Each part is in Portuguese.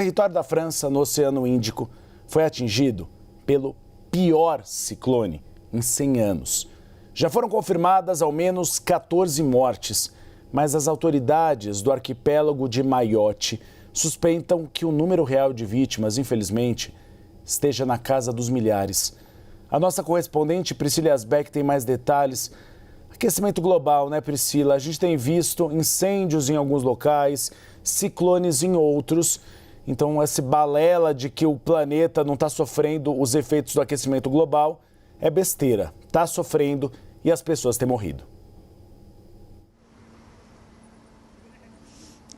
O território da França, no Oceano Índico, foi atingido pelo pior ciclone em 100 anos. Já foram confirmadas ao menos 14 mortes, mas as autoridades do arquipélago de Mayotte suspeitam que o número real de vítimas, infelizmente, esteja na casa dos milhares. A nossa correspondente Priscila Asbeck tem mais detalhes. Aquecimento global, né, Priscila? A gente tem visto incêndios em alguns locais, ciclones em outros. Então, essa balela de que o planeta não está sofrendo os efeitos do aquecimento global é besteira. Está sofrendo e as pessoas têm morrido.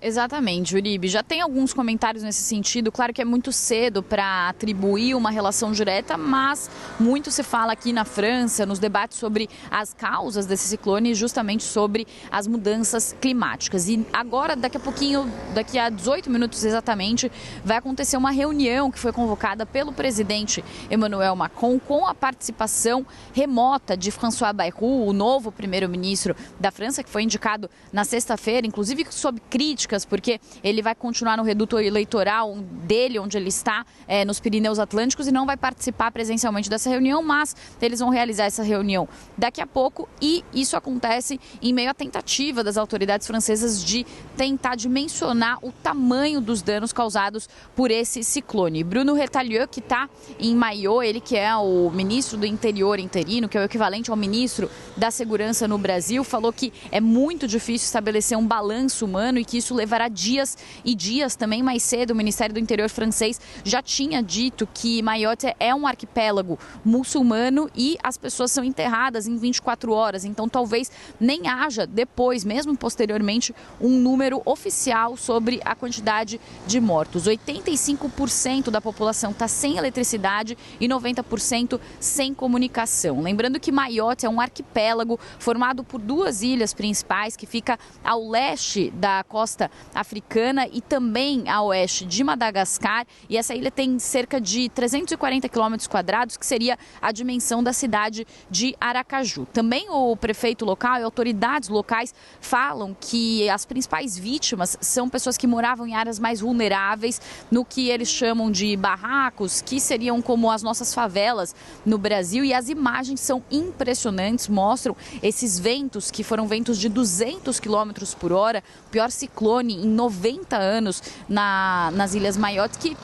Exatamente, Uribe. Já tem alguns comentários nesse sentido. Claro que é muito cedo para atribuir uma relação direta, mas muito se fala aqui na França, nos debates sobre as causas desse ciclone, justamente sobre as mudanças climáticas. E agora, daqui a pouquinho, daqui a 18 minutos exatamente, vai acontecer uma reunião que foi convocada pelo presidente Emmanuel Macron com a participação remota de François Bayrou, o novo primeiro-ministro da França, que foi indicado na sexta-feira, inclusive sob crítica, porque ele vai continuar no reduto eleitoral dele, onde ele está, nos Pirineus Atlânticos, e não vai participar presencialmente dessa reunião, mas eles vão realizar essa reunião daqui a pouco, e isso acontece em meio à tentativa das autoridades francesas de tentar dimensionar o tamanho dos danos causados por esse ciclone. Bruno Retailleau, que está em Mayotte, ele que é o ministro do interior interino, que é o equivalente ao ministro da Segurança no Brasil, falou que é muito difícil estabelecer um balanço humano e que isso levará dias e dias. Também mais cedo, o Ministério do Interior francês já tinha dito que Mayotte é um arquipélago muçulmano e as pessoas são enterradas em 24 horas. Então, talvez nem haja depois, mesmo posteriormente, um número oficial sobre a quantidade de mortos. 85% da população está sem eletricidade e 90% sem comunicação. Lembrando que Mayotte é um arquipélago formado por duas ilhas principais que fica ao leste da costa africana e também a oeste de Madagascar, e essa ilha tem cerca de 340 quilômetros quadrados, que seria a dimensão da cidade de Aracaju. Também o prefeito local e autoridades locais falam que as principais vítimas são pessoas que moravam em áreas mais vulneráveis, no que eles chamam de barracos, que seriam como as nossas favelas no Brasil, e as imagens são impressionantes, mostram esses ventos, que foram ventos de 200 quilômetros por hora, pior ciclone em 90 anos nas Ilhas Mayotte, que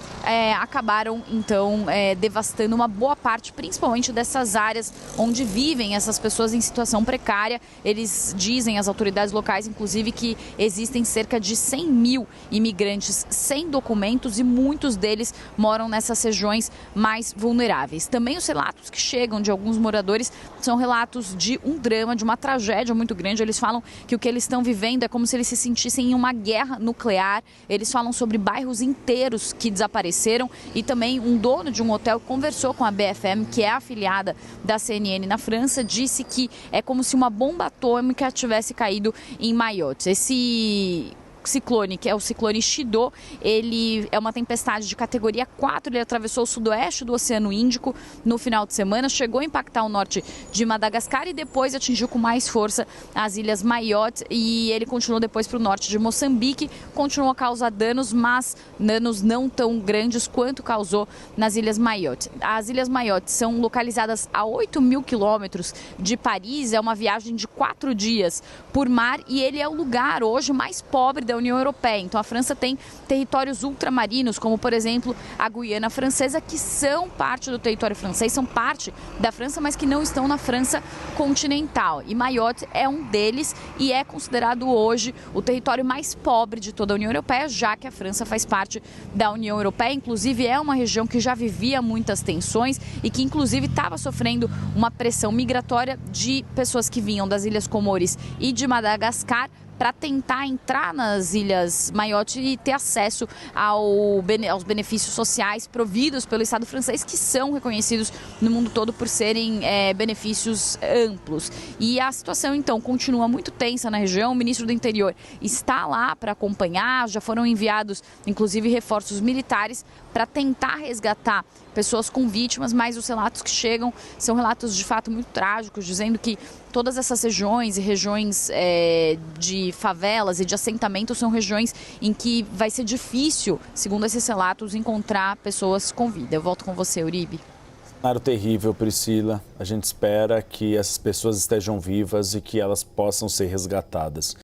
acabaram então devastando uma boa parte, principalmente dessas áreas onde vivem essas pessoas em situação precária. Eles dizem, as autoridades locais, inclusive, que existem cerca de 100 mil imigrantes sem documentos e muitos deles moram nessas regiões mais vulneráveis. Também os relatos que chegam de alguns moradores são relatos de um drama, de uma tragédia muito grande. Eles falam que o que eles estão vivendo é como se eles se sentissem em uma guerra nuclear. Eles falam sobre bairros inteiros que desapareceram, e também um dono de um hotel conversou com a BFM, que é afiliada da CNN na França, disse que é como se uma bomba atômica tivesse caído em Mayotte. Esse ciclone, que é o ciclone Chido, ele é uma tempestade de categoria 4, ele atravessou o sudoeste do Oceano Índico no final de semana, chegou a impactar o norte de Madagascar e depois atingiu com mais força as Ilhas Mayotte, e ele continuou depois para o norte de Moçambique, continuou a causar danos, mas danos não tão grandes quanto causou nas Ilhas Mayotte. As Ilhas Mayotte são localizadas a 8 mil quilômetros de Paris, é uma viagem de 4 dias por mar, e ele é o lugar hoje mais pobre da União Europeia. Então a França tem territórios ultramarinos, como por exemplo a Guiana Francesa, que são parte do território francês, são parte da França, mas que não estão na França continental. E Mayotte é um deles e é considerado hoje o território mais pobre de toda a União Europeia, já que a França faz parte da União Europeia. Inclusive é uma região que já vivia muitas tensões e que inclusive estava sofrendo uma pressão migratória de pessoas que vinham das Ilhas Comores e de Madagascar para tentar entrar nas Ilhas Mayotte e ter acesso aos benefícios sociais providos pelo Estado francês, que são reconhecidos no mundo todo por serem benefícios amplos. E a situação, então, continua muito tensa na região. O ministro do Interior está lá para acompanhar, já foram enviados, inclusive, reforços militares para tentar resgatar pessoas com vítimas, mas os relatos que chegam são relatos de fato muito trágicos, dizendo que todas essas regiões e regiões de favelas e de assentamentos são regiões em que vai ser difícil, segundo esses relatos, encontrar pessoas com vida. Eu volto com você, Uribe. Cenário terrível, Priscila. A gente espera que essas pessoas estejam vivas e que elas possam ser resgatadas.